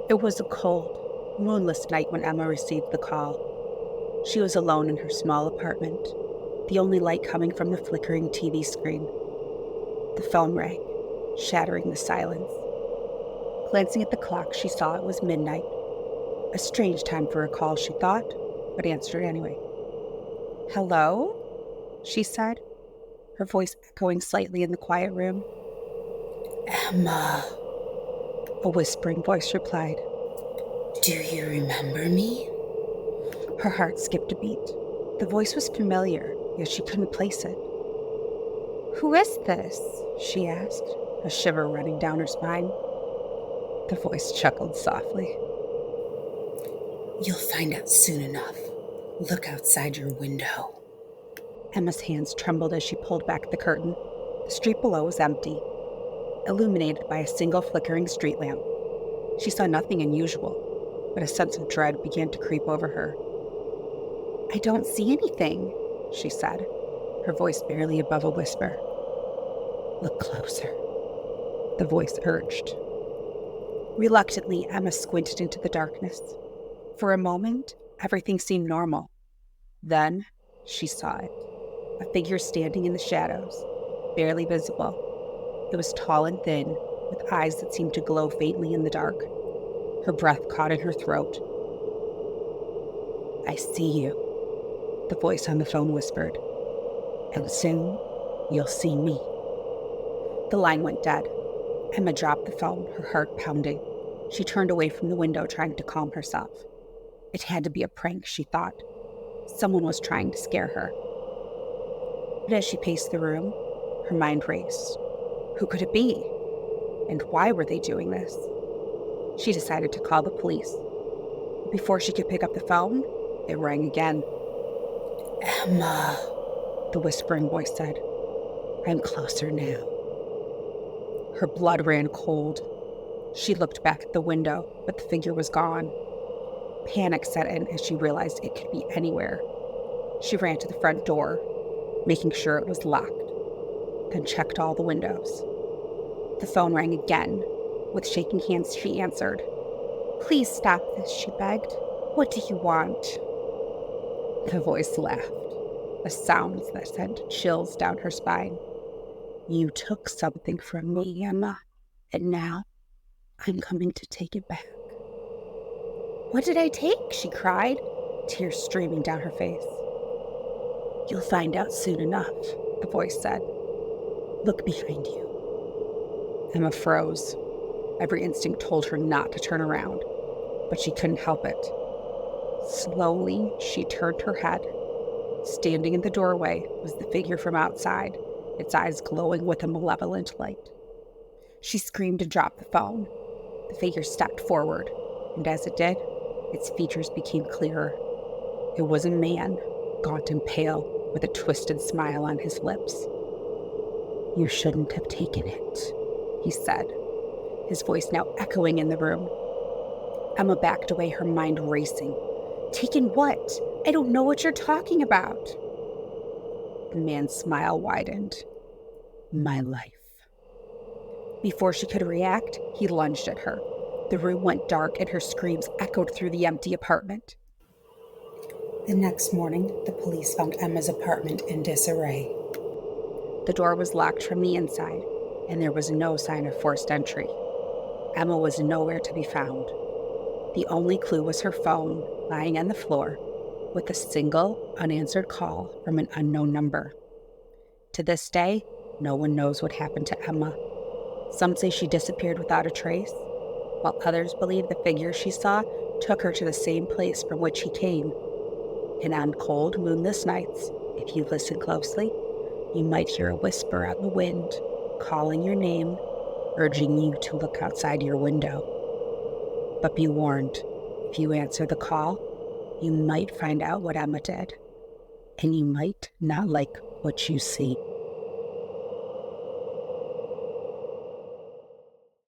It was a cold, moonless night when Emma received the call. She was alone in her small apartment, the only light coming from the flickering TV screen. The phone rang, shattering the silence. Glancing at the clock, she saw it was midnight. A strange time for a call, she thought, but answered anyway. "Hello?" she said, her voice echoing slightly in the quiet room. Emma, A whispering voice replied. do you remember me? Her heart skipped a beat. The voice was familiar, yet she couldn't place it. "Who is this?" she asked, a shiver running down her spine. The voice chuckled softly. You'll find out soon enough. Look outside your window. Emma's hands trembled as she pulled back the curtain. The street below was empty, illuminated by a single flickering street lamp. She saw nothing unusual, but a sense of dread began to creep over her. "I don't see anything," she said, her voice barely above a whisper. "Look closer," the voice urged. Reluctantly, Emma squinted into the darkness. For a moment, everything seemed normal. Then, she saw it. A figure standing in the shadows, barely visible. It was tall and thin, with eyes that seemed to glow faintly in the dark. Her breath caught in her throat. "I see you," the voice on the phone whispered. "And soon, you'll see me." The line went dead. Emma dropped the phone, her heart pounding. She turned away from the window, trying to calm herself. It had to be a prank, she thought. Someone was trying to scare her. But as she paced the room, her mind raced. Who could it be? And why were they doing this? She decided to call the police. Before she could pick up the phone, it rang again. Emma, The whispering voice said. "I'm closer now." Her blood ran cold. She looked back at the window, but the figure was gone. Panic set in as she realized it could be anywhere. She ran to the front door, making sure it was locked, then checked all the windows. The phone rang again. With shaking hands, she answered. "Please stop this," she begged. "What do you want?" The voice laughed, a sound that sent chills down her spine. "You took something from me, Emma, and now I'm coming to take it back." "What did I take?" she cried, tears streaming down her face. "You'll find out soon enough," the voice said. "Look behind you." Emma froze. Every instinct told her not to turn around, but she couldn't help it. Slowly, she turned her head. Standing in the doorway was the figure from outside, its eyes glowing with a malevolent light. She screamed and dropped the phone. The figure stepped forward, and as it did, its features became clearer. It was a man, gaunt and pale, with a twisted smile on his lips. "You shouldn't have taken it," he said, his voice now echoing in the room. Emma backed away, her mind racing. "Taken what? I don't know what you're talking about." The man's smile widened. "My life." Before she could react, he lunged at her. The room went dark and her screams echoed through the empty apartment. The next morning, the police found Emma's apartment in disarray. The door was locked from the inside, and there was no sign of forced entry. Emma was nowhere to be found. The only clue was her phone, lying on the floor, with a single unanswered call from an unknown number. To this day, no one knows what happened to Emma. Some say she disappeared without a trace, while others believe the figure she saw took her to the same place from which he came. And on cold, moonless nights, if you listen closely, you might hear a whisper out in the wind, calling your name, urging you to look outside your window. But be warned, if you answer the call, you might find out what Emma did, and you might not like what you see.